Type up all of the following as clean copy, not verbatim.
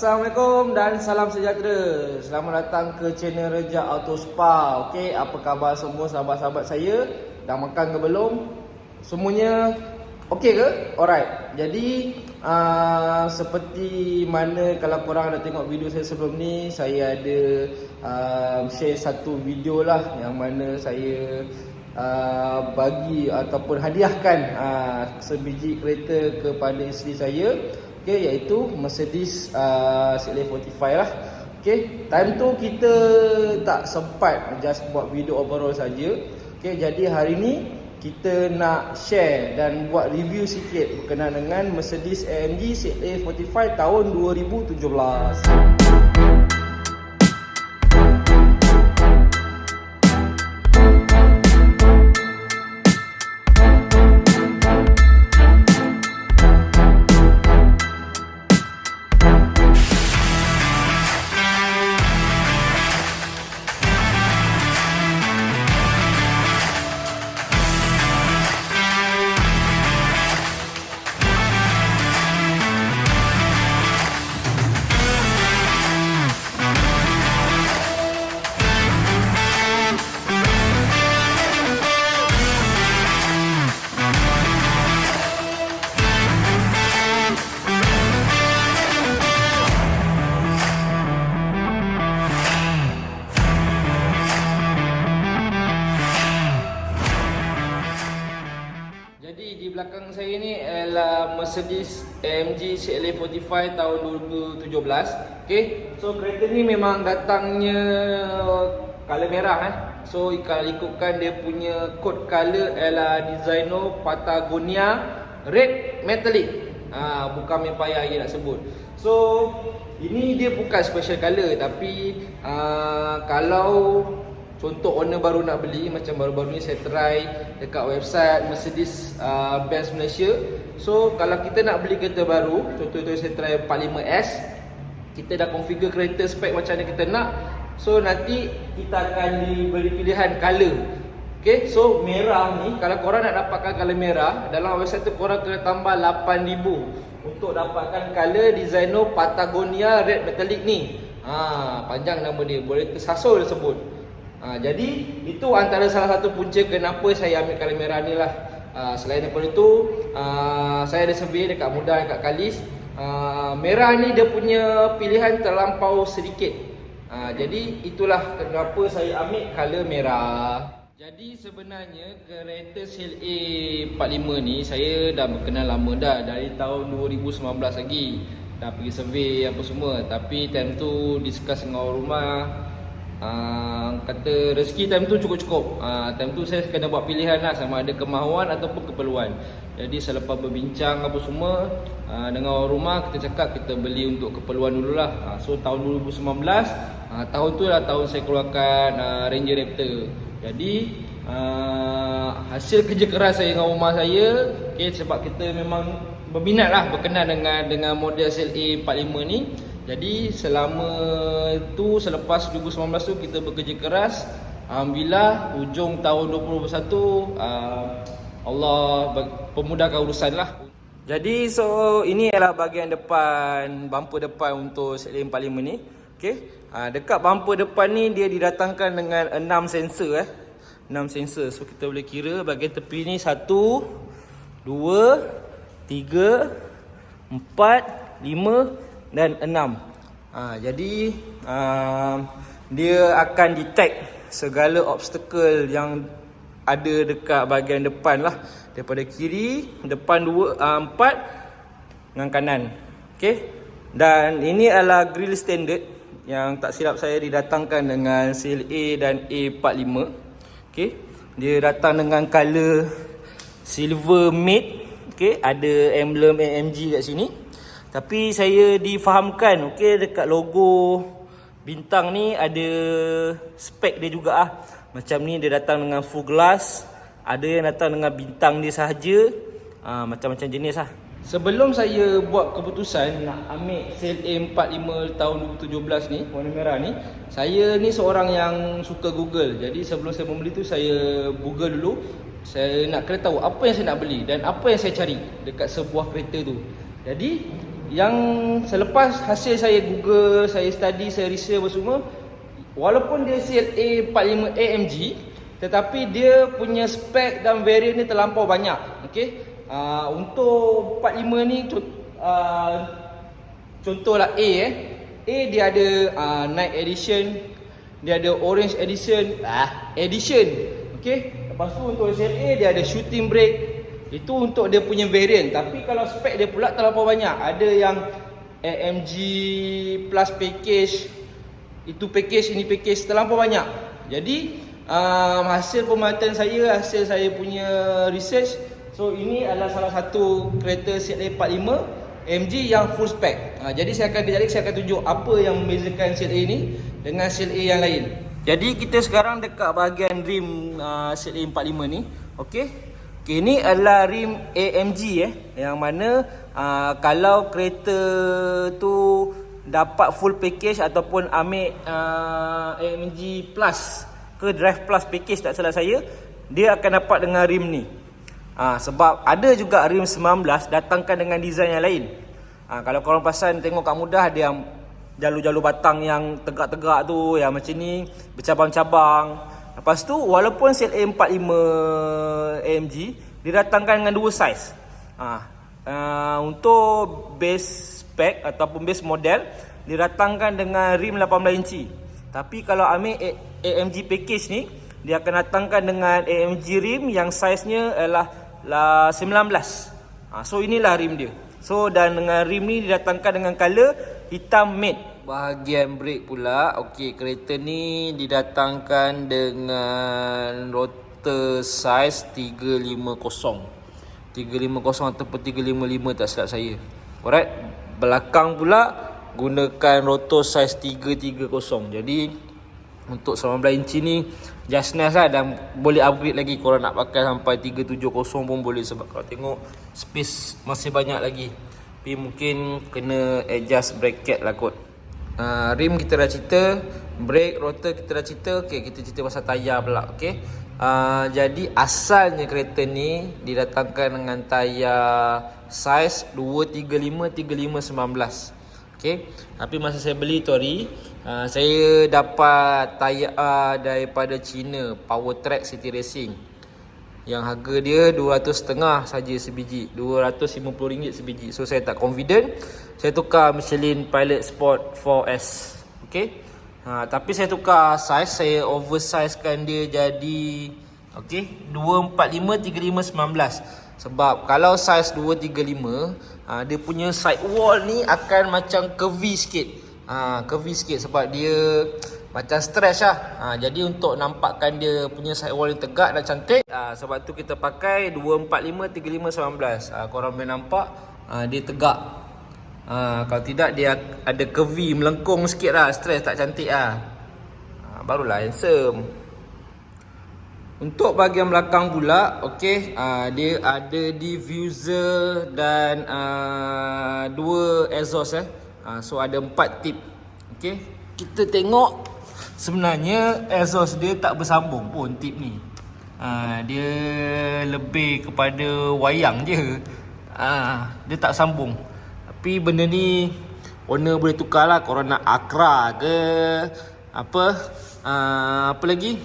Assalamualaikum dan salam sejahtera. Selamat datang ke channel Rejak Auto Spa. Okey, apa khabar semua sahabat-sahabat saya? Dah makan ke belum? Semuanya okey ke? Alright. Jadi seperti mana kalau korang dah tengok video saya sebelum ni, saya ada share satu video lah yang mana saya bagi ataupun hadiahkan sebiji kereta kepada isteri saya. Okey, iaitu Mercedes CLA45 lah. Okey, time tu kita tak sempat just buat video overall saja. Okey, jadi hari ni kita nak share dan buat review sikit berkenaan dengan Mercedes AMG CLA45 tahun 2017. Jadi di belakang saya ni adalah Mercedes AMG CLA45 tahun 2017. Okey, so kereta ni memang datangnya color merah So kalau ikutkan dia punya code color adalah Designo Patagonia Red Metallic. Bukan main payah lagi nak sebut. So ini dia bukan special color, tapi kalau contoh owner baru nak beli, macam baru-baru ni saya try dekat website Mercedes Benz Malaysia. So kalau kita nak beli kereta baru, contoh saya try 45S, kita dah configure kereta spek macam mana kita nak. So nanti kita akan diberi pilihan color. Okay, so merah ni, kalau korang nak dapatkan color merah, dalam website tu korang kena tambah 8,000 untuk dapatkan color Designo Patagonia Red Metallic ni. Panjang nama dia, boleh tersasul sebut. Jadi itu antara salah satu punca kenapa saya ambil color merah ni lah. Selain daripada itu, saya ada survey dekat Mudah, dekat Kalis. Merah ni dia punya pilihan terlampau sedikit. Jadi itulah kenapa saya ambil color merah. Jadi sebenarnya kereta CLA45 ni saya dah berkenal lama dah, dari tahun 2019 lagi. Dah pergi survey apa semua, tapi time tu discuss dengan orang rumah, kata rezeki time tu cukup-cukup. Time tu saya kena buat pilihan lah, sama ada kemahuan ataupun keperluan. Jadi selepas berbincang apa semua dengan orang rumah, kita cakap kita beli untuk keperluan dululah. So tahun 2019, tahun tu lah tahun saya keluarkan Ranger Raptor. Jadi hasil kerja keras saya dengan rumah saya, sebab kita memang berminat lah berkenaan dengan model CLA45 ni. Jadi selama tu, selepas 2019 tu kita bekerja keras. Alhamdulillah hujung tahun 2021 Allah pemudahkan urusan lah. Jadi so ini adalah bahagian depan, bumper depan untuk CLA45 ni. Dekat bumper depan ni dia didatangkan dengan 6 sensor 6 sensor. So kita boleh kira bahagian tepi ni 1, 2, 3, 4, 5 dan 6. Jadi dia akan detect segala obstacle yang ada dekat bahagian depan lah, daripada kiri, depan 4 dengan kanan. Dan ini adalah grill standard yang tak silap saya didatangkan dengan CLA dan A45. Dia datang dengan color silver matte. Ada emblem AMG kat sini. Tapi saya difahamkan, dekat logo bintang ni ada spek dia juga Macam ni dia datang dengan full glass, ada yang datang dengan bintang dia sahaja. Macam-macam jenis lah. Sebelum saya buat keputusan nak ambil CLA45 tahun 2017 ni, warna merah ni, saya ni seorang yang suka Google. Jadi sebelum saya membeli tu, saya Google dulu. Saya nak kena tahu apa yang saya nak beli dan apa yang saya cari dekat sebuah kereta tu. Jadi yang selepas hasil saya Google, saya study, saya research apa semua, walaupun dia CLA 45 AMG, tetapi dia punya spek dan variant ni terlampau banyak. Okey. Untuk 45 ni contohlah A A dia ada Night Edition, dia ada Orange Edition, Edition. Okey. Lepas tu untuk CLA dia ada Shooting Brake. Itu untuk dia punya variant. Tapi kalau spek dia pula terlampau banyak. Ada yang AMG plus package, itu package, ini package, terlampau banyak. Jadi hasil pemantauan saya, hasil saya punya research, so ini adalah salah satu kereta CLA 45 AMG yang full spec. Jadi saya akan tunjuk apa yang membezakan CLA ini dengan CLA yang lain. Jadi kita sekarang dekat bahagian rim CLA 45 ni. Okey. Ini adalah rim AMG yang mana kalau kereta tu dapat full package ataupun ambil AMG Plus ke Drive Plus package, tak salah saya, dia akan dapat dengan rim ni. Sebab ada juga rim 19 datangkan dengan design yang lain. Kalau korang perasan tengok kat mudah, ada yang jalur-jalur batang yang tegak-tegak tu, yang macam ni, bercabang-cabang. Lepas tu walaupun CLA 45 AMG dia datangkan dengan dua saiz. Untuk base spec ataupun base model dia datangkan dengan rim 18 inci. Tapi kalau ambil AMG package ni, dia akan datangkan dengan AMG rim yang saiznya adalah 19. So inilah rim dia. So dan dengan rim ni didatangkan dengan color hitam matte. Bahagian brake pula, okey, kereta ni didatangkan dengan rotor saiz 350 ataupun 355 tak silap saya. Alright. Belakang pula gunakan rotor saiz 330. Jadi untuk 19 inci ni just nice lah, dan boleh upgrade lagi. Korang nak pakai sampai 370 pun boleh, sebab kalau tengok space masih banyak lagi. Tapi mungkin kena adjust bracket lah kot. Rim kita dah cerita, brake, rotor kita dah cerita. Okay, kita cerita pasal tayar pula. Okay. Jadi asalnya kereta ni didatangkan dengan tayar saiz 235 19. Okay. Tapi masa saya beli tu hari, saya dapat tayar daripada China, Powertrack City Racing, yang harga dia 200.5 saja sebiji, RM250 sebiji. So saya tak confident, saya tukar Michelin Pilot Sport 4S. Okay. Tapi saya tukar saiz, saya oversizekan dia jadi 245 35 19. Sebab kalau saiz 235, dia punya side wall ni akan macam curvy sikit. Curvy sikit sebab dia macam stretch lah. Jadi untuk nampakkan dia punya side wall yang tegak dan cantik, sebab tu kita pakai 245 35 19. Korang boleh nampak dia tegak. Kalau tidak dia ada curvy, melengkung sikit lah, stretch tak cantik lah. Barulah handsome. Untuk bahagian belakang pula, dia ada diffuser dan dua exhaust. So ada 4 tip. Kita tengok sebenarnya exhaust dia tak bersambung pun tip ni. Dia lebih kepada wayang je. Dia tak sambung. Tapi benda ni owner boleh tukar lah. Korang nak Acra ke apa lagi,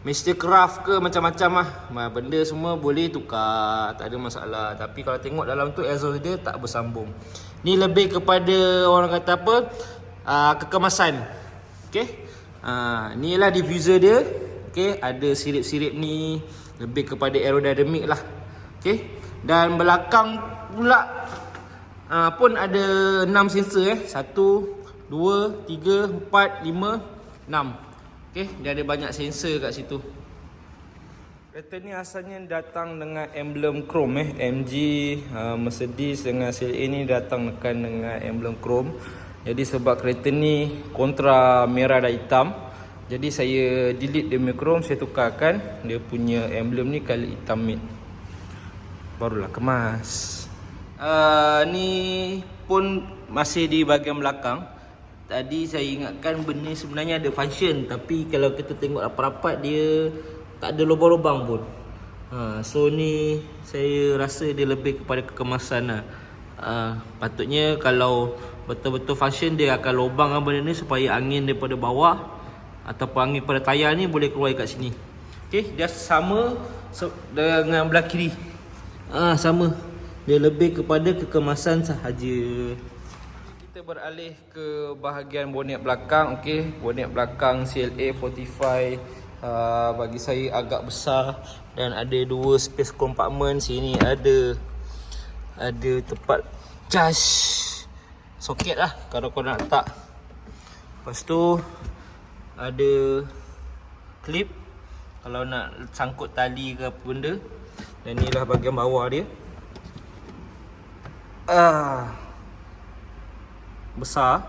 Mr. Craft ke, macam-macam lah. Benda semua boleh tukar, tak ada masalah. Tapi kalau tengok dalam tu exhaust dia tak bersambung. Ni lebih kepada orang kata apa, kekemasan. Ni lah diffuser dia. Ada sirip-sirip ni, lebih kepada aerodynamic lah. Dan belakang pula pun ada 6 sensor 1, 2, 3, 4, 5, 6. Dia ada banyak sensor kat situ. Kereta ni asalnya datang dengan emblem chrome MG, Mercedes dengan CLA ni datang dengan emblem chrome. Jadi sebab kereta ni kontra merah dan hitam, jadi saya delete dia punya chrome, saya tukarkan dia punya emblem ni color hitam matte. Barulah kemas. Ni pun masih di bahagian belakang. Tadi saya ingatkan benda sebenarnya ada function, tapi kalau kita tengok rapat-rapat dia tak ada lubang-lubang pun. So ni saya rasa dia lebih kepada kekemasan lah. Patutnya kalau betul-betul function, dia akan lubangkan benda ni supaya angin daripada bawah ataupun angin pada tayar ni boleh keluar kat sini. Okey, dia sama dengan belah kiri. Sama. Dia lebih kepada kekemasan sahaja. Kita beralih ke bahagian bonet belakang. Okey, bonet belakang CLA 45 bagi saya agak besar dan ada dua space compartment. Sini ada tempat charge soket lah kalau kau nak letak. Lepas tu ada clip kalau nak sangkut tali ke apa benda. Dan inilah bahagian bawah dia. Besar.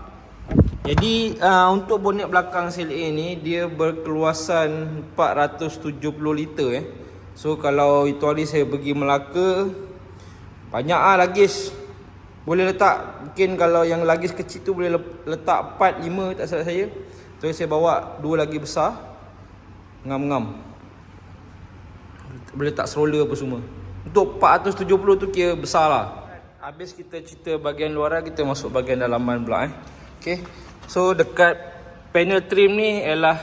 Jadi untuk bonet belakang CLA ni dia berkeluasan 470 liter So kalau itu hari saya pergi Melaka, banyak lagis boleh letak. Mungkin kalau yang lagis kecil tu boleh letak 4, 5 tak salah saya. So saya bawa 2 lagi besar, ngam-ngam, boleh letak stroller apa semua. Untuk 470 tu kira besar lah. Habis kita cerita bahagian luaran, kita masuk bahagian dalaman pula Okay. So dekat panel trim ni ialah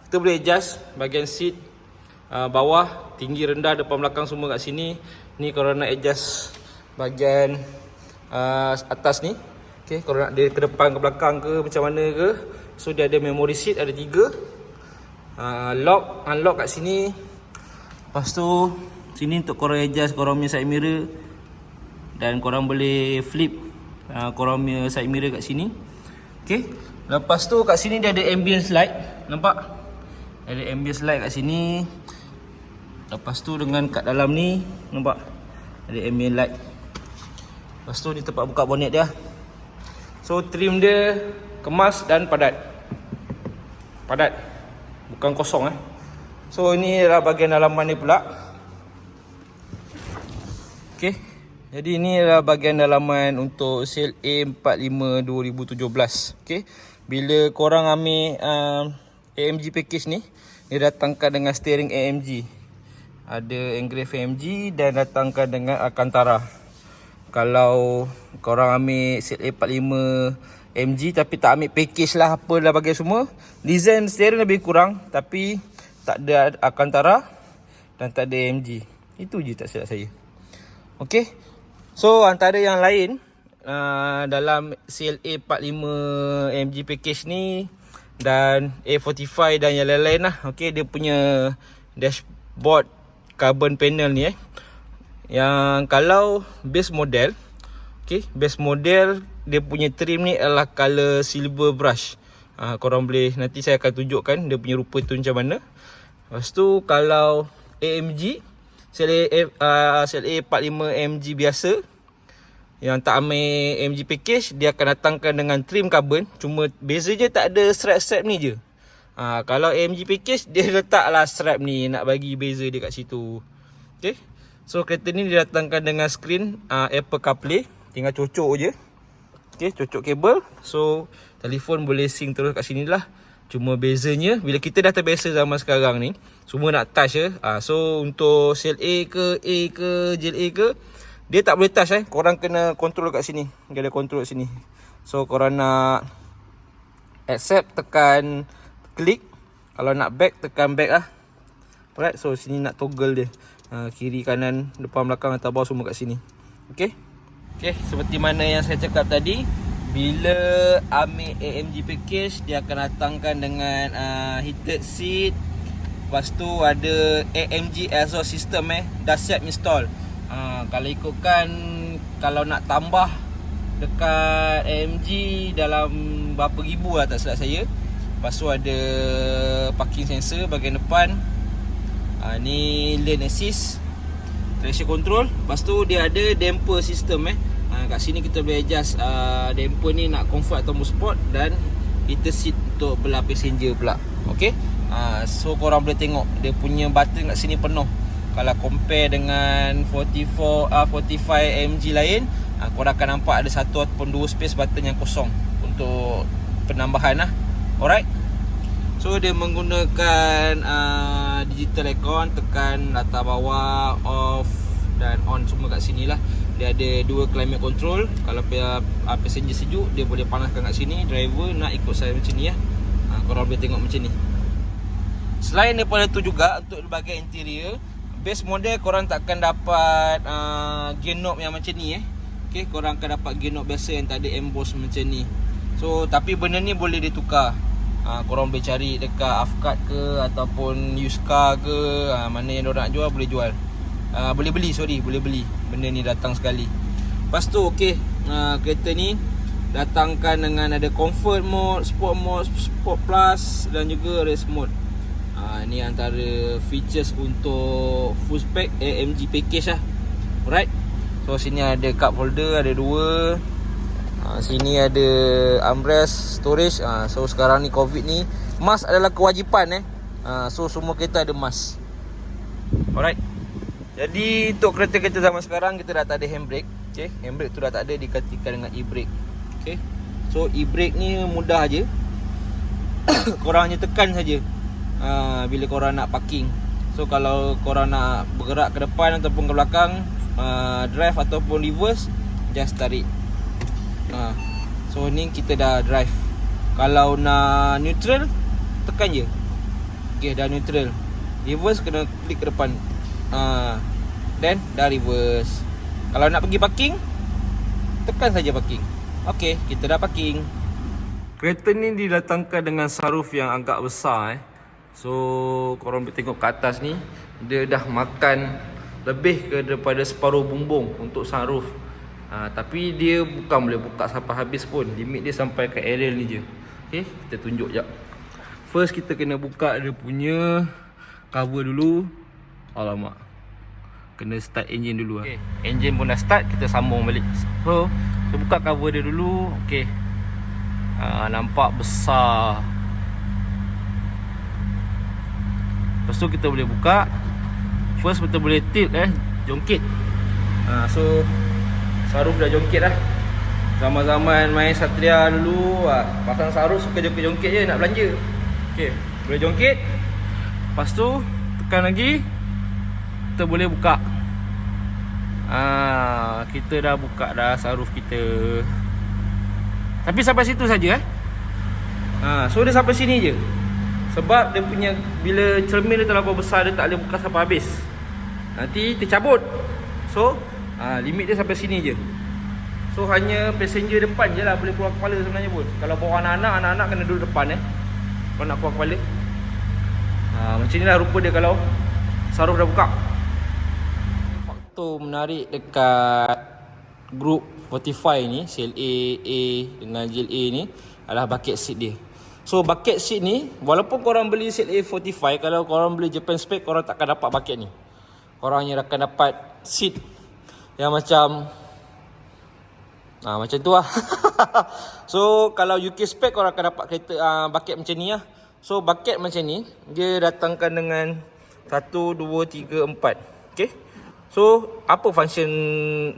kita boleh adjust bahagian seat, bawah, tinggi, rendah, depan, belakang semua kat sini. Ni kalau nak adjust bahagian atas ni. Okay, kalau nak dia ke depan ke belakang ke macam mana ke. So dia ada memory seat, ada 3. Lock, unlock kat sini. Lepas tu sini untuk korang adjust korang punya side mirror. Dan korang boleh flip korang punya side mirror kat sini. Okay. Lepas tu kat sini dia ada ambience light. Nampak? Ada ambience light kat sini. Lepas tu dengan kat dalam ni, nampak? Ada ambient light. Lepas tu ni tempat buka bonet dia. So trim dia kemas dan padat. Padat. Bukan kosong So ini adalah bahagian dalaman ni pula. Okay. Jadi ini adalah bahagian dalaman untuk CLA 45 2017. Okay. Bila korang ambil AMG package ni, dia datangkan dengan steering AMG. Ada engrave AMG dan datangkan dengan Alcantara. Kalau korang ambil CLA 45 AMG tapi tak ambil package lah, apalah bahagian semua, design steering lebih kurang tapi tak ada Alcantara dan tak ada AMG. Itu je tak silap saya. Okay. So antara yang lain dalam CLA 45 AMG package ni dan A45 dan yang lain-lain lah. Okay, dia punya dashboard carbon panel ni yang kalau base model, okay, base model dia punya trim ni adalah color silver brush. Korang boleh, nanti saya akan tunjukkan dia punya rupa tu macam mana. Lepas tu kalau AMG CLA 45 AMG biasa yang tak ambil AMG package, dia akan datangkan dengan trim carbon. Cuma beza je tak ada strap ni je. Kalau AMG package dia letaklah strap ni, nak bagi beza dia kat situ. Okay. So kereta ni dia datangkan dengan screen Apple CarPlay. Tinggal cocok je. Okay, cocok kabel. So telefon boleh sync terus kat sini lah. Cuma bezanya bila kita dah terbiasa zaman sekarang ni, semua nak touch So untuk CLA ke A ke JLA ke, dia tak boleh touch Korang kena control kat sini. Dia ada control kat sini. So korang nak accept, tekan klik. Kalau nak back, tekan back lah. Alright, so sini nak toggle dia. Kiri, kanan, depan, belakang, atas, bawah semua kat sini. Okay. Okay, seperti mana yang saya cakap tadi, bila ambil AMG package, dia akan datangkan dengan heated seat. Lepas tu ada AMG exhaust system dah siap install. Kalau ikutkan, kalau nak tambah dekat AMG dalam berapa ribu lah tak silap saya. Lepas tu ada parking sensor bahagian depan. Ni lane assist, traction control. Lepas tu dia ada damper system kat sini kita boleh adjust damper ni nak comfort atau sport, dan heater seat untuk belah passenger pula. Okay. So korang boleh tengok dia punya button kat sini penuh. Kalau compare dengan 45 AMG lain, korang akan nampak ada satu ataupun dua space button yang kosong untuk penambahan lah. Alright. So dia menggunakan digital aircon, tekan latar bawah, off dan on semua kat sini lah. Dia ada dua climate control. Kalau passenger sejuk, dia boleh panaskan kat sini. Driver nak ikut saya macam ni korang boleh tengok macam ni. Selain daripada tu juga, untuk bahagian interior, base model korang takkan dapat gear knob yang macam ni okay, korang akan dapat gear knob biasa yang tak ada emboss macam ni. So tapi benda ni boleh ditukar. Korang boleh cari dekat Afkat ke ataupun used car ke, mana yang diorang nak jual boleh jual. Boleh beli benda ni datang sekali. Lepas tu okey, kereta ni datangkan dengan ada comfort mode, sport plus dan juga race mode. Ni antara features untuk full spec AMG package lah. Alright. So sini ada cup holder, ada dua. Sini ada armrest, storage. So sekarang ni COVID ni, mask adalah kewajipan so semua kereta ada mask. Alright. Jadi untuk kereta-kereta zaman sekarang kita dah tak ada handbrake. Okay, handbrake tu dah tak ada, digantikan dengan e-brake. Okay. So e-brake ni mudah je. Korang hanya tekan saja bila korang nak parking. So kalau korang nak bergerak ke depan ataupun ke belakang, drive ataupun reverse, just tarik. So ni kita dah drive. Kalau nak neutral, tekan je. Okay, dah neutral. Reverse kena klik ke depan. Then dah reverse. Kalau nak pergi parking, tekan saja parking. Okay, kita dah parking. Kereta ni didatangkan dengan sunroof yang agak besar So korang boleh tengok ke atas ni, dia dah makan lebih ke daripada separuh bumbung untuk sunroof. Tapi dia bukan boleh buka sampai habis pun. Limit dia sampai ke area ni je. Okay, kita tunjuk jap. First kita kena buka dia punya cover dulu. Alamak, kena start engine dulu. Okay, engine pun dah start, kita sambung balik. So kita buka cover dia dulu. Okay, nampak besar. Lepas tu kita boleh buka. First kita boleh tilt jongkit. So sunroof dah jongkit dah. Zaman-zaman main Satria dulu, pasang sunroof suka jongkit-jongkit je nak belanja. Okay, boleh jongkit. Lepas tu tekan lagi, kita boleh buka. Kita dah buka dah sunroof kita. Tapi sampai situ saja so dia sampai sini je. Sebab dia punya, bila cermin dia terlalu besar, dia tak boleh buka sampai habis. Nanti tercabut. So limit dia sampai sini je. So hanya passenger depan je lah boleh keluar kepala sebenarnya pun. Kalau bawa anak-anak, anak-anak kena duduk depan kalau nak keluar kepala. Macam ni lah rupa dia kalau sunroof dah buka. Faktor menarik dekat Group 45 ni, CLA A dengan GLA ni, adalah bucket seat dia. So bucket seat ni, walaupun korang beli CLA 45, kalau korang beli Japan spec, korang takkan dapat bucket ni. Korang hanya akan dapat seat yang macam macam tu lah. So kalau UK spec, korang akan dapat kereta bucket macam ni lah. So bucket macam ni, dia datangkan dengan 1, 2, 3, 4. Okay. So apa function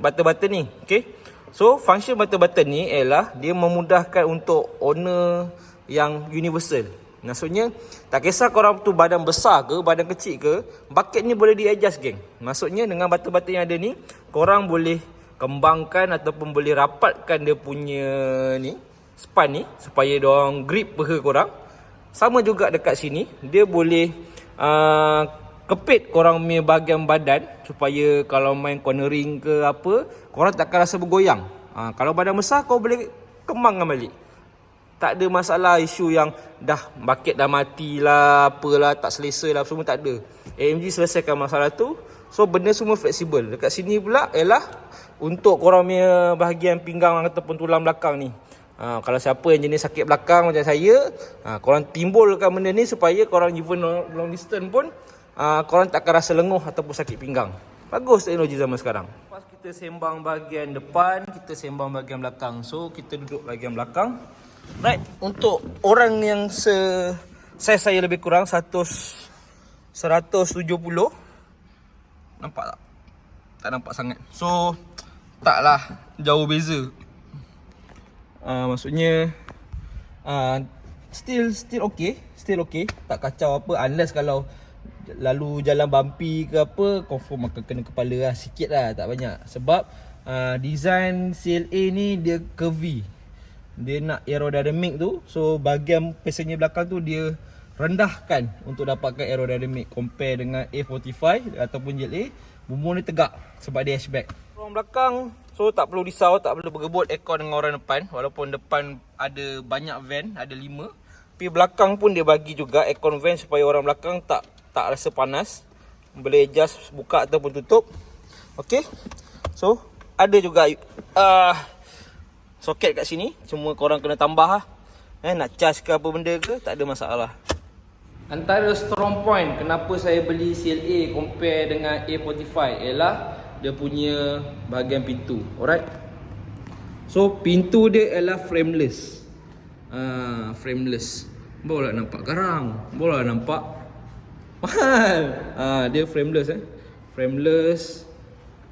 button-button ni? Okay. So function button-button ni ialah dia memudahkan untuk owner yang universal. Maksudnya tak kisah korang tu badan besar ke badan kecil ke, bucket ni boleh di-adjust geng. Maksudnya dengan button-button yang ada ni, korang boleh kembangkan ataupun boleh rapatkan dia punya ni span ni supaya diorang grip peha korang. Sama juga dekat sini, dia boleh kepit korang punya bahagian badan supaya kalau main cornering ke apa, korang takkan rasa bergoyang. Kalau badan besar, kau boleh kembangkan balik. Tak ada masalah isu yang dah bucket dah mati lah, apalah, tak selesa lah, semua tak ada. AMG selesaikan masalah tu. So benda semua fleksibel. Dekat sini pula ialah untuk korang punya bahagian pinggang ataupun tulang belakang ni. Kalau siapa yang jenis sakit belakang macam saya, korang timbulkan benda ni supaya korang even long distance pun korang takkan rasa lenguh ataupun sakit pinggang. Bagus teknologi zaman sekarang. Lepas kita sembang bahagian depan, kita sembang bahagian belakang. So kita duduk bahagian belakang. Right, untuk orang yang size saya lebih kurang 170. Nampak tak? Tak nampak sangat. So taklah jauh beza. Maksudnya still okay. Still okay. Tak kacau apa, unless kalau lalu jalan bumpy ke apa, confirm akan kena kepala lah sikit lah, tak banyak. Sebab design CLA ni dia curvy. Dia nak aerodynamic tu, so bahagian passenger belakang tu dia rendahkan untuk dapatkan aerodynamic compare dengan A45 ataupun ZLA. Bumbung dia tegak sebab dia hatchback. Orang belakang, so tak perlu risau, tak perlu bergebut aircon dengan orang depan. Walaupun depan ada banyak van, ada 5, tapi belakang pun dia bagi juga aircon van supaya orang belakang tak rasa panas. Boleh adjust buka ataupun tutup. Okey. So ada juga soket kat sini, cuma korang kena tambah lah. Nak charge ke apa benda ke, tak ada masalah. Antara strong point kenapa saya beli CLA compare dengan A45 ialah dia punya bahagian pintu. Alright. So pintu dia ialah frameless. Frameless. Barulah nampak garang, barulah nampak mahal. Dia frameless Frameless.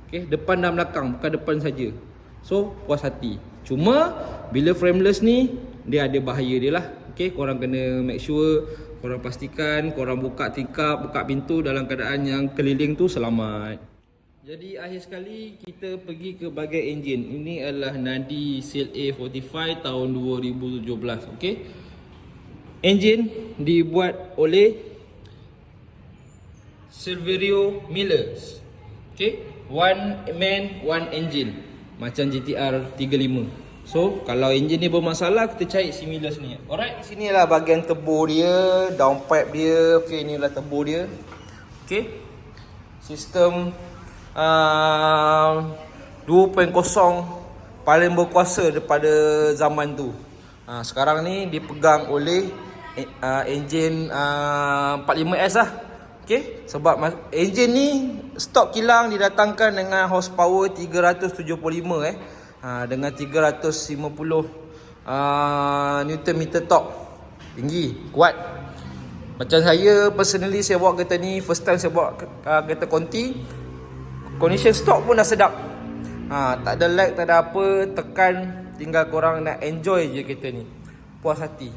Okay, depan dan belakang, bukan depan saja. So puas hati. Cuma bila frameless ni dia ada bahaya dia lah. Okay, korang kena make sure, korang pastikan korang buka tingkap, buka pintu dalam keadaan yang keliling tu selamat. Jadi akhir sekali kita pergi ke bahagian enjin. Ini adalah Nadi CLA 45 tahun 2017. Okay, enjin dibuat oleh Silverio Millers. Okay, one man one engine, macam GTR 35. So kalau enjin ni bermasalah, kita cari si Millers ni. Alright, sini lah bahagian tebur dia, downpipe dia. Okay, inilah tebur dia. Okay, sistem 2.0 paling berkuasa daripada zaman tu. Sekarang ni dipegang oleh enjin 45S lah. Okay, sebab enjin ni stok kilang didatangkan dengan horsepower 375 dengan 350 Newton meter torque. Tinggi, kuat. Macam saya personally, saya bawa kereta ni first time saya bawa kereta Conti. Condition stok pun dah sedap. Tak ada lag, tak ada apa, tekan, tinggal korang nak enjoy je kereta ni. Puas hati.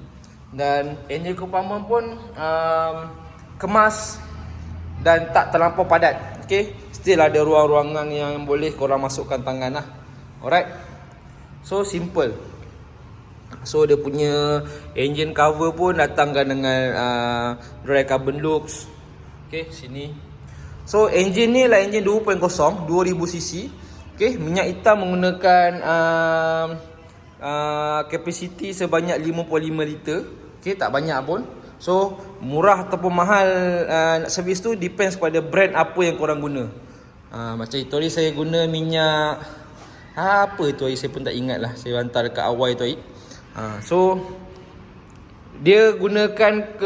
Dan enjin kepaman pun kemas dan tak terlampau padat. Okay, still ada ruang-ruangan yang boleh korang masukkan tangan lah. Alright. So simple. So dia punya engine cover pun datangkan dengan dry carbon loops. Okay, sini. So engine ni lah engine 2.0 2000cc. Okay, minyak hitam menggunakan kapasiti sebanyak 55 liter. Okay, tak banyak pun. So murah ataupun mahal nak servis tu depends pada brand apa yang korang guna. Macam itu hari saya guna minyak apa tu hari saya pun tak ingat lah. Saya hantar dekat awal tu hari. So dia gunakan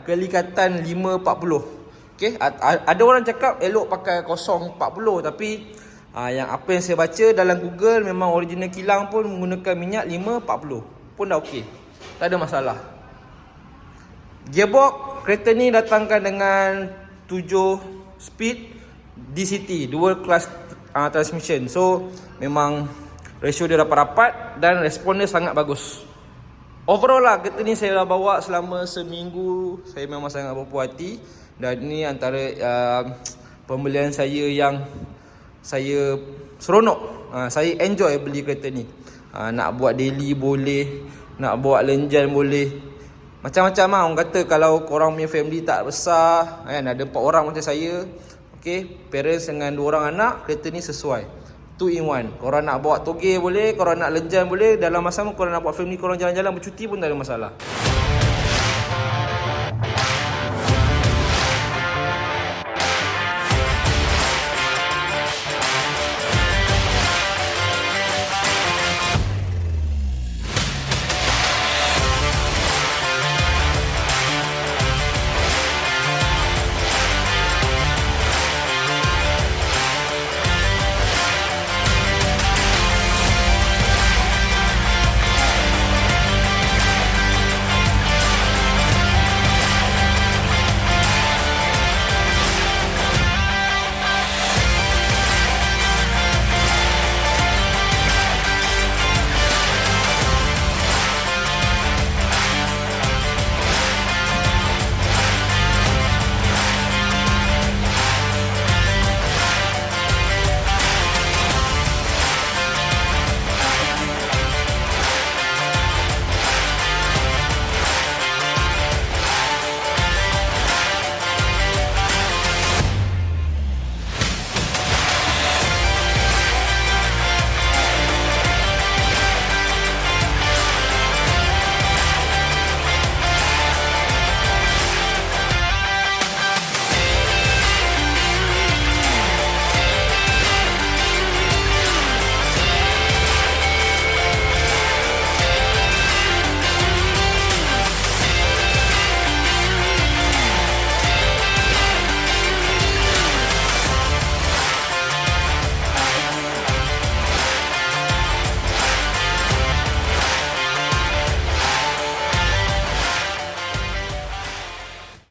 kelikatan 540. Okay, ada orang cakap elok pakai 040, tapi yang apa yang saya baca dalam Google, memang original kilang pun menggunakan minyak 540 pun dah okey. Tak ada masalah. Gearbox kereta ni datangkan dengan 7 speed DCT, dual clutch transmission. So memang ratio dia rapat-rapat dan respon dia sangat bagus. Overall lah kereta ni saya dah bawa selama seminggu. Saya memang sangat berpuas hati. Dan ini antara pembelian saya yang saya seronok. Saya enjoy beli kereta ni. Nak buat daily boleh, nak buat lenjan boleh, macam-macam lah. Orang kata kalau korang punya family tak besar kan, ada 4 orang macam saya, okay, parents dengan 2 orang anak, kereta ni sesuai 2 in 1. Korang nak bawa toge boleh, korang nak lenjan boleh, dalam masa korang nak buat family korang jalan-jalan bercuti pun tak ada masalah.